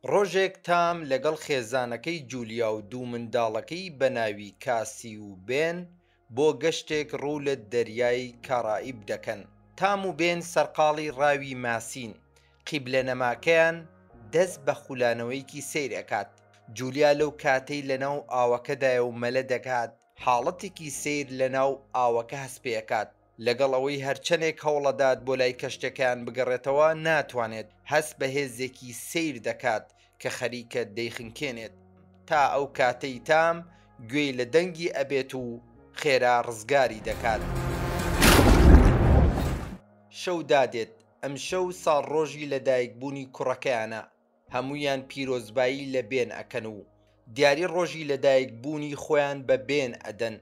ڕۆژێک تام لەگەڵ خێزانەکەی جوولیا و دوو منداڵەکەی بە ناوی کاسی و بێن بۆ گەشتێک ڕوو لە دەریای کارائیب دەکەن. تام و بێن سەرقاڵی ڕاوی ماسین، قیبلەنەماکەیان دەست بە خولانەوەیکی سەیر ئەکات. جوولیا لەو کاتەی لەناو ئاوەکەدایە و مەلە دەکات، حاڵەتێکی سیر لەناو ئاوەکە هەسپێکات. لەگەڵ ئەوەی هەرچەندێک هەوڵەدات بۆ لای کەشتەکان بگەڕێتەوە، ناتوانێت هەست بە هێزێکی سیر دەکات کە خەریکە دەیخنکێنێت. تا ئەو کاتەی تام گوێی لە دەنگی ئەبێت و خێرا ڕزگاری دەکات. شەو دادێت. ئەم شەو ساڵڕۆژی لەدایکبوونی کوڕەکەیانە. هەموویان پیرۆزبایی لە بێن ئەکەن و دیاری ڕۆژی لەدایکبوونی خۆیان بە بێن ئەدەن.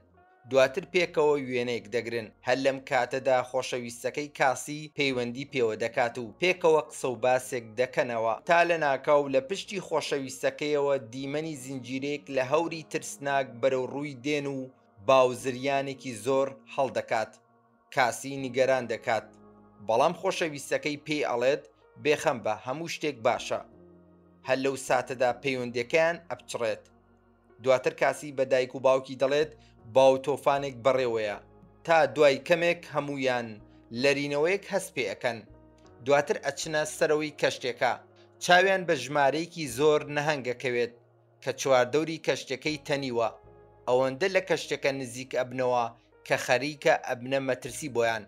دواتر پێکەوە وێنەیەک دەگرن. هەر لەم کاتەدا خۆشەویستەکەی کاسی پەیوەندی پێوە دەکات و پێکەوە قسە و باسێک دەکەنەوە، تا لە ناکاو لە پشتی خۆشەویستەکەیەوە دیمەنی زنجیرێک لە هەوری ترسناک بەرەو ڕووی دێن و باوزریانێکی زۆر هەڵدەکات. کاسی نیگەران دەکات، بەڵام خۆشەویستەکەی پێی ئەڵێت بێخەم بە، هەموو شتێک باشە. هەر لەو ساتەدا پەیوەندیەکەیان ئەپچڕێت. دواتر کاسی بە دایک و باوکی دەڵێت باو تۆفانێک بەڕێوەیە. تا دوای کەمێک هەمویان لەرینەوەیەک هەست پێ ئەەکەن. دواتر ئەچنە سەرەوەی کەشتێکە. چاویان بە ژمارەیەکی زۆر نەهەنگەکەوێت کە چواردەوری کەشتەکەی تەنیوە. ئەوەندە لە کەشتەکە نزیک ئەبنەوە کە خەریکە ئەبنە مەترسی بۆیان.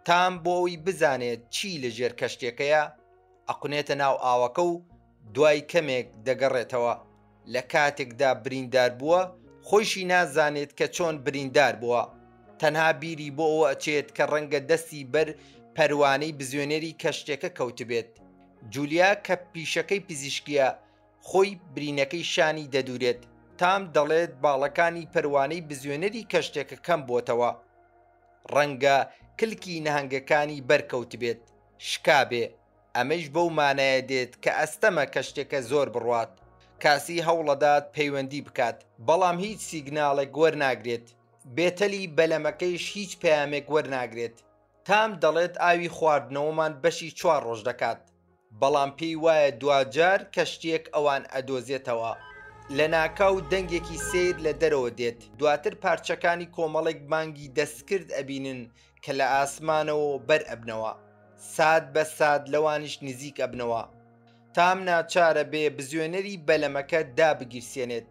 تام بۆ ئەوی بزانێت چی لەژێر کەشتێکەیە ئەقونێتە ناو ئاوەکە و دوای کەمێک دەگەڕێتەوە. لە کاتێکدا بریندار بووە، خۆشی نازانێت کە چۆن بریندار بووە. تەنها بیری بۆ ئەوە ئەچێت کە ڕەنگە دەستی بەر پەروانەی بزوێنەری کەشتێکە کەوتبێت. جوولیا کە پیشەکەی پزیشکیە، خۆی برینەکەی شانی دەدورێت. تام دەڵێت باڵەکانی پەروانەی بزوێنەری کەشتێکە کەم بۆتەوە. ڕەنگە کلکی نەهەنگەکانی بەرکەوتبێت، شکابێ. ئەمەش بەو مانایە دێت کە ئەستەمە کەشتێکە زۆر بڕوات. کاسی هەوڵەدات پەیوەندی بکات، بەڵام هیچ سیگناڵێک وەرناگرێت. بێتەلی بەلەمەکەیش هیچ پەیامێک وەرناگرێت. تام دەڵێت ئاوی خواردنەوەمان بەشی 4 ڕۆژ دەکات، بەڵام پێی وایە دوجار کەشتێک ئەوان ئەدۆزێتەوە. لە ناکاو دەنگێکی سیر لە دەرەوە دێت. دواتر پارچەکانی کۆمەڵێک بانگی دەستکرد ئەبینن کە لە ئاسمانەوە بەر ئەبنەوە، سات بە سات لەوانش نزیک ئەبنەوە. تام ناچارە بێ بزوێنەری بەلەمەکە دابگیرسێنێت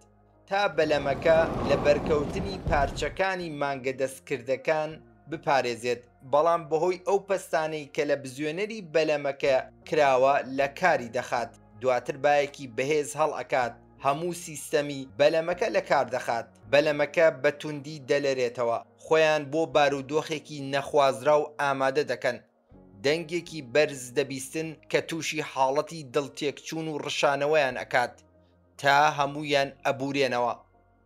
تا بەلەمەکە لە بەرکەوتنی پارچەکانی مانگە دەستکردەکان بپارێزێت، بەڵام بەهۆی ئەو پەستانەی کە لە بزوێنەری بەلەمەکە کراوە لە کاری دەخات. دواتر بایەکی بەهێز هەڵ ئەکات، هەموو سیستەمی بەلەمەکە لە کار دەخات. بەلەمەکە بە توندی دەلەرێتەوە، خۆیان بۆ بارودۆخێکی نەخوازرا و ئامادە دەکەن. دەنگێکی بەرز دەبیستن کە تووشی حاڵەتی دڵتێکچوون و ڕشانەوەیان ئەکات تا هەمویان ئەبورێنەوە.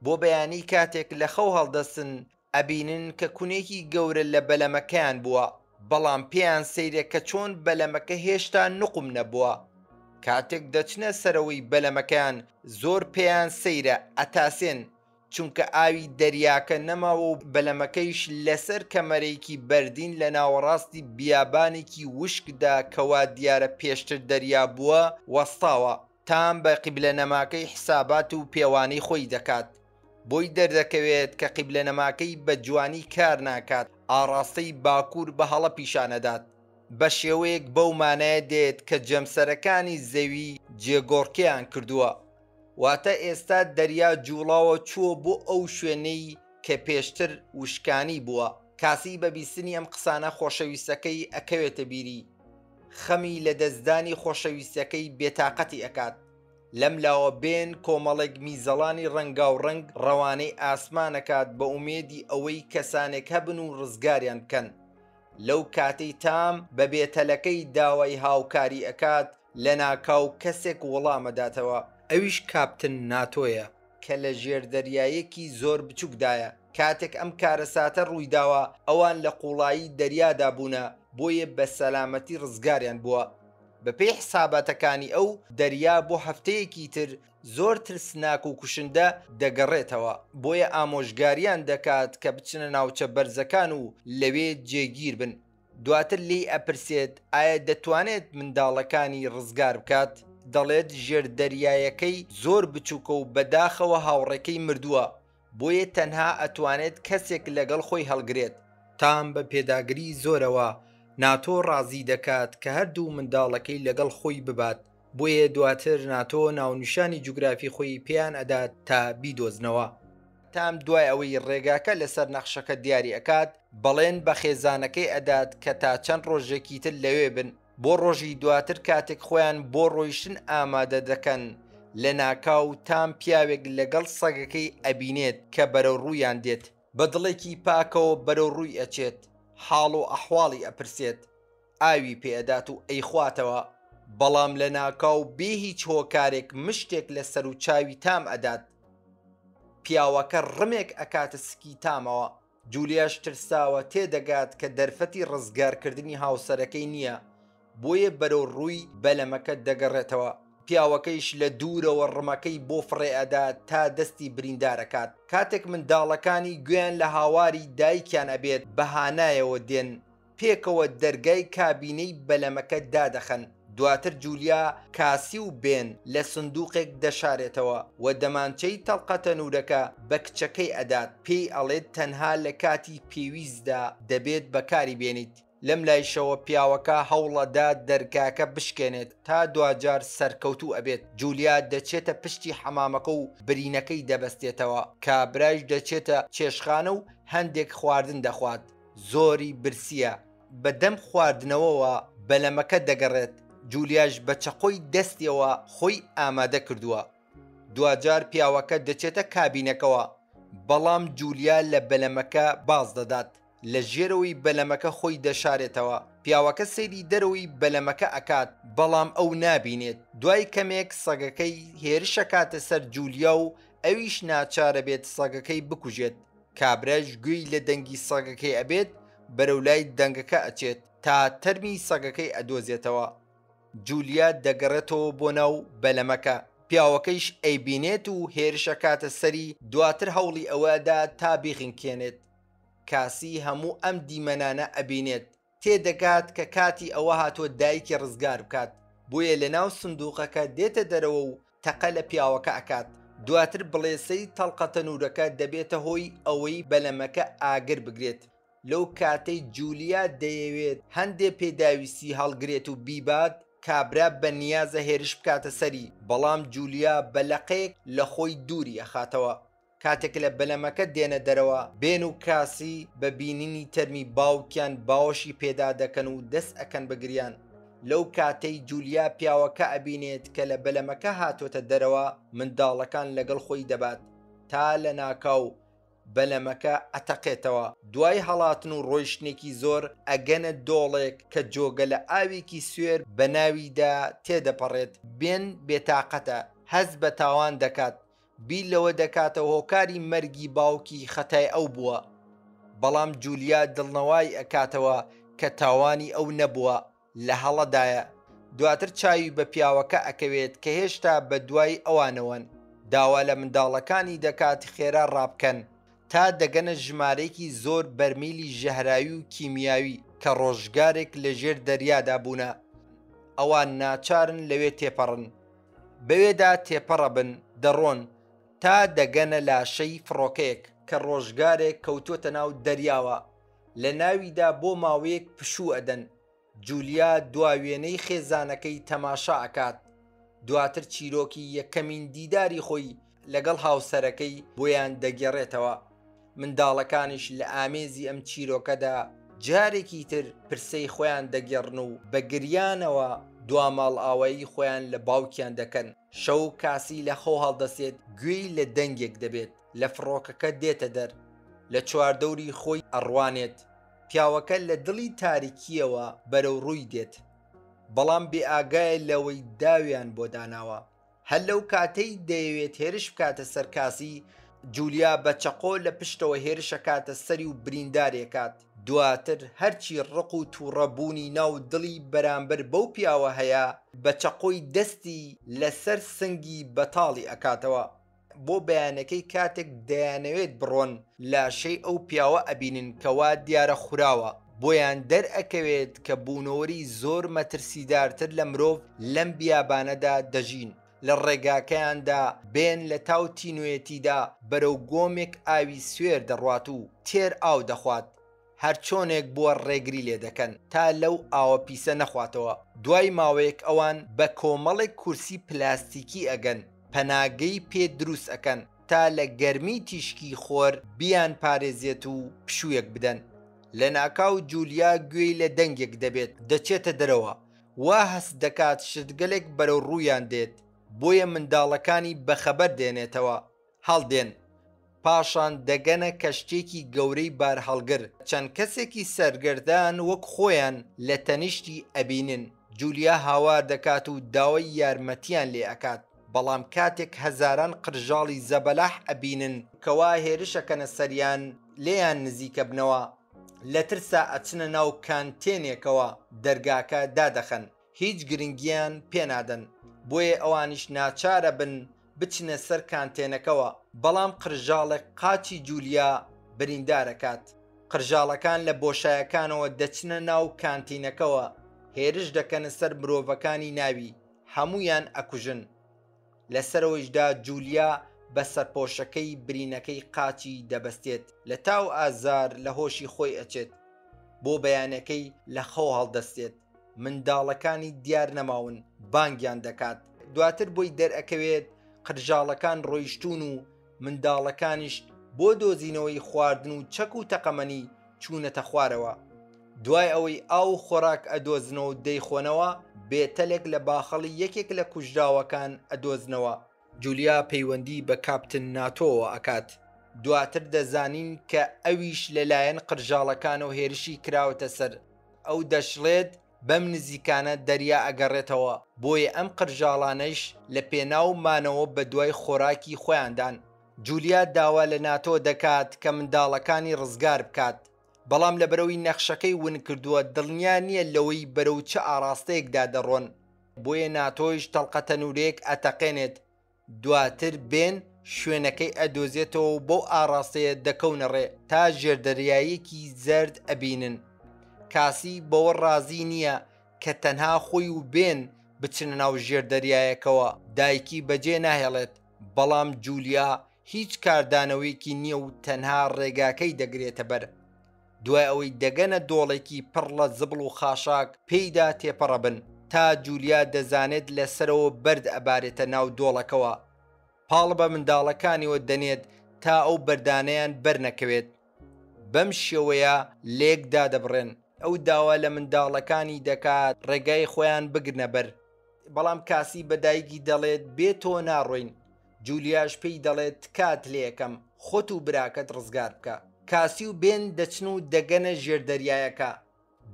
بۆ بەیانی کاتێک لە خەو هەڵدەستن، ئەبینن کە کونێکی گەورە لە بەلەمەکەیان بووە، بەڵام پێیان سەیرە کە چۆن بەلەمەکە هێشتا نقم نەبووە. کاتێک دەچنە سەرەوەی بەلەمەکەیان، زۆر پێیان سەیرە ئەتاسێن، چونکە ئاوی دەریاکە نەماوە و بەلەمەکەیش لەسەر کەمەرەیەکی بەردین لە ناوەڕاستی بیابانێکی وشکدا کەوا دیارە پێشتر دەریا بووە وەستاوە. تام بە قیبلەنەماکەی حسابات و پێوانەی خۆی دەکات. بۆی دەردەکەوێت کە قیبلەنەماکەی بە جوانی کار ناکات، ئاڕاستەی باکوور بە هەڵە پیشانەدات. بە شێوەیەک بەو مانایە دێت کە جەمسەرەکانی زەوی جێگۆڕکیان کردووە، واتە ئێستا دەریا جوڵاوە چووە بۆ ئەو شوێنەی کە پێشتر وشکانی بووە. کاسی بە بیستنی ئەم قسانە خۆشەویستەکەی ئەکەوێتە بیری. خەمی لە دەستدانی خۆشەویستەکەی بێتاقەتی ئەکات. لەم لاوە بێن کۆمەڵێک میزەڵانی ڕەنگاوڕەنگ ڕەوانەی ئاسمانەکات بە ئومێدی ئەوەی کەسانێک هەبن و ڕزگاریان بکەن. لەو کاتەی تام بە بێتەلەکەی داوای هاوکاری ئەکات، لە ناکاو کەسێک وەڵامەداتەوە. ئەویش کاپتن ناتۆیە کە لە ژێردەریایەکی زۆر بچووکدایە. کاتێک ئەم کارەساتە ڕوویداوە، ئەوان لە قوڵایی دەریادا بوونە، بۆیە بە سەلامەتی ڕزگاریان بووە. بەپێی حساباتەکانی ئەو، دەریا بۆ هەفتەیەکی تر زۆر ترسناک و کوشندە دەگەڕێتەوە، بۆیە ئامۆژگاریان دەکات کە بچنە ناوچە بەرزەکان و لەوێ جێگیر بن. دواتر لێی ئەپرسێت ئایا دەتوانێت منداڵەکانی ڕزگار بکات. دەڵێت ژێردەریایەکەی زۆر بچووکە و بەداخەوە هاوڕێکەی مردووە، بۆیە تەنها ئەتوانێت کەسێک لەگەڵ خۆی هەڵگرێت. تام بە پێداگری زۆرەوە ناتۆ ڕازی دەکات کە هەردوو منداڵەکەی لەگەڵ خۆی ببات، بۆیە دواتر ناتۆ ناونیشانی جوگرافی خۆی پێیان ئەدات تا بیدۆزنەوە. تام دوای ئەوەی ڕێگاکە لەسەر نەخشەکە دیاری ئەکات، بەڵێن بە خێزانەکەی ئەدات کە تا چەند ڕۆژێکی تر لەوێ بن بۆ ڕۆژی دواتر کاتێک خۆیان بۆ ڕۆیشتن ئامادە دەکەن. لە ناکاو تام پیاوێک لەگەڵ سەگەکەی ئەبینێت کە بەرەو ڕوویان دێت، بە دڵێکی پاکەوە بەرەو ڕووی ئەچێت، حاڵ و ئەحواڵی ئەپرسێت، ئاوی پێدات و ئەیخواتەوە، بەڵام لە ناکاو بێ هیچ هۆکارێک مشتێک لە سەر و چاوی تام ئەدات. پیاوەکە ڕمێک ئەکاتە سکی تامەوە. جولیاش ترساوە تێدەگات کە دەرفەتی ڕزگارکردنی هاوسەرەکەی نییە، بۆیە بەرەو ڕووی بەلەمەکە دەگەڕێتەوە. پیاوەکەیش لە دوورەوە ڕمەکەی بۆ فڕێئەدات تا دەستی بریندارەکات. کاتێک منداڵەکانی گوێیان لە هاواری دایکیان ئەبێت بەهانایەوە دێن پێکەوە دەرگای کابینەی بەلەمەکە دادەخەن. دواتر جولیا کاسی و بێن لە سندوقێک دەشارێتەوە و دەمانچەی تەڵقەتە نورەکە بە کچەکەی ئەدات، پێی ئەڵێت تەنها لە کاتی پێویستدا دەبێت بەکاری بێنیت. لەم لایشەوە پیاوەکە هەوڵەدا دەرگاکە بشکێنێت تا دوجار سەرکەوتوو ئەبێت. جولیا دەچێتە پشتی حەمامەکە و برینەکەی دەبەستێتەوە. کابراش دەچێتە چێشخانە و هەندێک خواردن دەخوات. زۆری برسیە. بەدەم خواردنەوەوە بەلەمەکە دەگەڕێت. جولیاش بە چەقۆی دەستیەوە خۆی ئامادە کردووە. دوجار پیاوەکە دەچێتە کابینەکەوە، بەڵام جولیا لە بەلەمەکە باز دەدات. لە ژێرەوەی بەلەمەکە خۆی دەشارێتەوە. پیاوەکە سەیری دەرەوەی بەلەمەکە ئەکات، بەڵام ئەو نابینێت. دوای کەمێک سەگەکەی هێرشەکاتە سەر جولیا و ئەویش ناچارە بێت سەگەکەی بکوژێت. کابراش گوێی لە دەنگی سەگەکەی ئەبێت، بەرەولای دەنگەکە ئەچێت تا تەرمی سەگەکەی ئەدۆزێتەوە. جولیا دەگەڕێتەوە بۆ ناو بەلەمەکە. پیاوەکەیش ئەیبینێت و هێرشەکاتە سەری. دواتر هەوڵی ئەوەدا تا بیخینکێنێت. کاسی هەموو ئەم دیمەنانە ئەبینێت. تێدەگات کە کاتی ئەوە هاتووە دایکی ڕزگار بکات، بۆیە لە ناو سندوقەکە دێتە دەرەوە و تەقە لە پیاوەکە ئەکات. دواتر بڵێسەی تەڵقەتە نورەکە دەبێتە هۆی ئەوەی بەلەمەکە ئاگر بگرێت. لەو کاتەی جولیا دەیەوێت هەندێ پێداویستی هەڵگرێت و بیبات، کابرا بە نیازە هێرش بکاتە سەری، بەڵام جولیا بەلەقەیەک لە خۆی دووری ئەخاتەوە. کاتێک لە بەلەمەکە دێنە دەرەوە، بێن و کاسی بە بینینی تەرمی باوکیان باوەشی پێدا دەکەن و دەست ئەکەن بەگریان. لەو کاتەی جولیا پیاوەکە ئەبینێت کە لە بەلەمەکە هاتوۆتە دەرەوە، منداڵەکان لەگەڵ خۆی دەبات تا لە ناکاو بەلەمەکە ئەتەقێتەوە. دوای هەڵاتن و ڕۆیشتێکی زۆر ئەگەنە دۆڵێک کە جۆگە لە ئاوێکی سوێر بە ناویدا تێدەپەڕێت. بێن بێتاقەتە، هەز بە تاوان دەکات، بیر لەوە دەکاتەوە هۆکاری مەرگی باوکی خەتای ئەو بووە، بەڵام جولیا دڵنەوای ئەکاتەوە کە تاوانی ئەو نەبووە، لە هەڵەدایە. دواتر چاوی بە پیاوەکە ئەکەوێت کە هێشتا بە دوای ئەوانەوەن. داوا لە منداڵەکانی دەکات خێرا ڕابکەن تا دەگەنە ژمارەیەکی زۆر بەرمیلی ژەهراوی و کیمیاوی کە ڕۆژگارێک لە ژێر دەریادا بوونە. ئەوان ناچارن لەوێ تێپەڕن. بەوێدا تێپەڕە بن دەڕۆن تا دەگەنە لاشەی فڕۆکەیەک کە ڕۆژگارێک کەوتوتە ناو دەریاوە. لە ناویدا بۆ ماوەیەک پشوو ئەدەن. جولیا دواوێنەی خێزانەکەی تەماشا ئەکات. دواتر چیرۆکی یەکەمین دیداری خۆی لەگەڵ هاوسەرەکەی بۆیان دەگێڕێتەوە. منداڵەکانیش لە ئامێزی ئەم چیرۆکەدا جارێکی تر پرسەی خۆیان دەگێڕن و بە گریانەوە دواماڵ ئاوایی خۆیان لە باوکیان دەکەن. شەو کاسی لە خۆ هەڵدەسێت، گوێی لە دەنگێک دەبێت، لە فڕۆکەکە دێتە دەر، لە چواردەوری خۆی ئەڕوانێت. پیاوەکە لە دڵی تاریکیەوە بەرەو ڕووی دێت، بەڵام بێ ئاگایە لەوەی داویان بۆ داناوە. هەر لەو کاتەی دەیەوێت هێرش بکاتە سەر کاسی، جولیا بە چەقۆ لە پشتەوە هێرشەکاتە سەری و بریندارێکات. دواتر هەرچی ڕق و تووڕەبوونی ناو دڵی بەرامبەر بەو پیاوە هەیە، بە چەقۆی دەستی لەسەر سنگی بەتاڵی ئەکاتەوە. بۆ بەیانەکەی کاتێک دەیانەوێت بڕۆن، لاشەی ئەو پیاوە ئەبینن کەوا دیارە خوراوە، بۆیان دەرئەکەوێت کە بوونەوەری زۆر مەترسیدارتر لە مرۆڤ لەم بیابانەدا دەژین. لە ڕێگاکەیاندا بێن لە تاو تینوێتیدا بەرەو گۆمێک ئاوی سوێر دەڕوات و تێر ئاو دەخوات، هەر چۆنێک بووە ڕێگری لێ دەکەن تا لەو ئاوە پیسە نەخواتەوە. دوای ماوەیەک ئەوان بە کۆمەڵێک کورسی پلاستیکی ئەگەن، پەناگەی پێ دروست ئەکەن تا لە گەرمی تیشکی خۆر بیان پارێزێت و پشوویەک بدەن. لە ناکاو جولیا گوێی لە دەنگێک دەبێت، دەچێتە دەرەوە، وا هەست دەکات شتگەلێک بەرەو ڕوویان دێت، بۆیە منداڵەکانی بەخەبەر دێنێتەوە، هەڵدێن، پاشان دەگەنە کەشتێکی گەورەی بارهەڵگر. چەند کەسێکی سەرگەردان وەک خۆیان لە تەنیشتی ئەبینن. جولیا هاوار دەکات و داوای یارمەتیان لێ ئەکات، بەڵام کاتێک هەزاران قرژاڵی زەبەلاح ئەبینن کەوا هێرشەکەنە سەریان لێیان نزیکە بنەوە، لە ترسا ئەچنە ناو کانتێنێکەوە دەرگاکە دادەخەن، هیچ گرنگیان پێنادەن، بۆیە ئەوانیش ناچارە بن بچنە سەر کانتێنەکەوە. بەڵام قرژاڵێک قاچی جولیا بریندارەکات. قرژاڵەکان لە بۆشایەکانەوە دەچنە ناو کانتینەکەوە، هێرش دەکەنە سەر مرۆڤەکانی ناوی، هەمویان ئەکوژن. لەسەرەوەیشدا جولیا بە سەرپۆشەکەی برینەکەی قاچی دەبەستێت، لە تاو ئازار لە هۆشی خۆی ئەچێت، بۆ بەیانەکەی لە خەو هەڵدەستێت. منداڵەکانی دیار نەماون، بانگیان دەکات. دواتر بۆی دەرئەکەوێت قرژاڵەکان ڕۆیشتون و منداڵەکانیش بۆ دۆزینەوەی خواردن و چەک و تەقەمەنی چوونەتە خوارەوە. دوای ئەوەی ئاو خۆراک ئەدۆزنەوە و دەیخۆنەوە، بێتەلێک لە باخەڵی یەکێک لە کوژراوەکان ئەدۆزنەوە. جولیا پەیوەندی بە کاپتن ناتۆوە ئەکات. دواتر دەزانین کە ئەویش لەلایەن قرژاڵەکانەوە هێرشی کراوەتە سەر. ئەو دەشڵێت بەم نزیکانە دەریا ئەگەڕێتەوە، بۆیە ئەم قرژاڵانەش لە پێناو مانەوە بە دوای خۆراکی خۆیاندان. جولیا داوا لە ناتۆ دەکات کە منداڵەکانی ڕزگار بکات، بەڵام لە بەرەوەی نەخشەکەی ون کردووە دڵنیا نییە لەوەی بەرەو چه ئاراستەیەکدا دەڕۆن، بۆیە ناتۆیش تەڵقەتە نورێک ئەتەقێنێت. دواتر بێن شوێنەکەی ئەدۆزێتەوە و بۆ ئاراستەیە دەکەونە ڕێ تا ژێردەریایەکی زەرد ئەبینن. کاسی بەوە ڕازی نییە کە تەنها خۆی و بێن بچنە ناو ژێردەریایەکەوە، دایکی بەجێ ناهێڵێت، بەڵام جولیا هیچ کاردانەوەیکی نییە و تەنها ڕێگاکەی دەگرێتە بەر. دوای ئەوەی دەگەنە دۆڵێکی پڕ لە زبڵ و خاشاک پێیدا تێپەڕەبن، تا جولیا دەزانێت لەسەرەوە بەرد ئەبارێتە ناو دۆڵەکەوە. پاڵ بە منداڵەکانیەوە دەنێت تا ئەو بەردانەیان بەرنەکەوێت. بەم شێوەیە لێکدا دەبڕێن. ئەو داوا لە منداڵەکانی دەکات ڕێگای خۆیان بگرنە بەر، بەڵام کاسی بەدایکی دەڵێت بێتۆ ناڕۆین. جولیاش پێی دەڵێت کات لێەکەم، خۆت و براکەت ڕزگار بکە. کاسی و بێن دەچن و دەگەنە ژێردەریایەکە،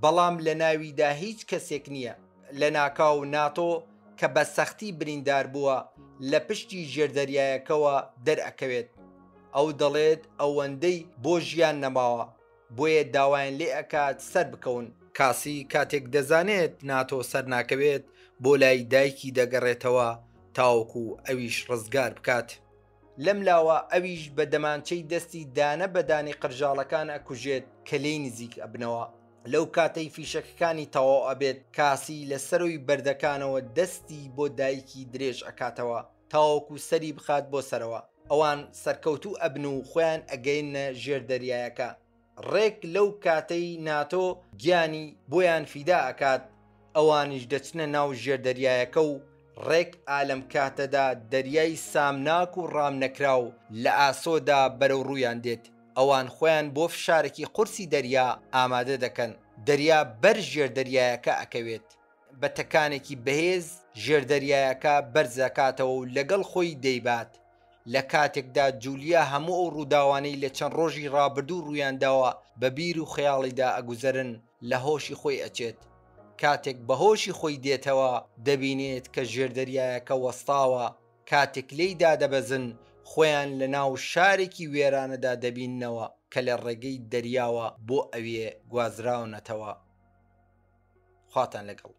بەڵام لە ناویدا هیچ کەسێک نییە. لە ناکاو ناتۆ کە بە سەختی بریندار بووە لە پشتی ژێردەریایەکەوە دەرئەکەوێت. ئەو دەڵێت ئەوەندەی بۆ ژیان نەماوە، بۆیە داوایان لێ ئەکات سەر بکەون. کاسی کاتێک دەزانێت ناتۆ سەر ناکەوێت، بۆ لای دایکی دەگەڕێتەوە تاوەکو ئەویش ڕزگار بکات. لەم لاوە ئەویش بە دەمانچەی دەستی دانە بەدانی قرژاڵەکان ئەکوژێت کە لێی نزیک ئەبنەوە. لەو کاتەی فیشەکەکانی تەواو ئەبێت، کاسی لە سەروی بەردەکانەوە دەستی بۆ دایکی درێژ ئەکاتەوە تاوەکو سەری بخات بۆ سەرەوە. ئەوان سەرکەوتوو ئەبن و خۆیان ئەگەینە ژێردەریایەکە. ڕێک لەو کاتەی ناتۆ گیانی بۆیان فیدا ئەکات، ئەوانیش دەچنە ناو ژێردەریایەکە و ڕێک ئالەم کاتەدا دەریای سامناک و ڕامنەکراو لە ئاسۆدا بەرەو ڕوویان دێت. ئەوان خۆیان بۆ فشارێکی قورسی دەریا ئامادە دەکەن. دەریا بەر ژێردەریایەکە ئەکەوێت. بە تەکانێکی بەهێز ژێردەریایەکە بەرزەکاتەوە و لەگەڵ خۆی دەیبات. لە کاتێکدا جولیا هەموو ئەو ڕووداوانەی لە چەند ڕۆژی ڕابردوو ڕوویانداوە بە بیر و خەیاڵیدا ئەگوزەرن، لە هۆشی خۆی ئەچێت. کاتێک بە هۆشی خۆی دێتەوە، دەبینێت کە ژێردەریایەکە وەستاوە. کاتێک لێیدا دەبەزن، خۆیان لە ناو شارێکی وێرانەدا دەبیننەوە کە لە ڕێگەی دەریاوە بۆ ئەوێ گوازراونەتەوە. خواتان لەگەڵ.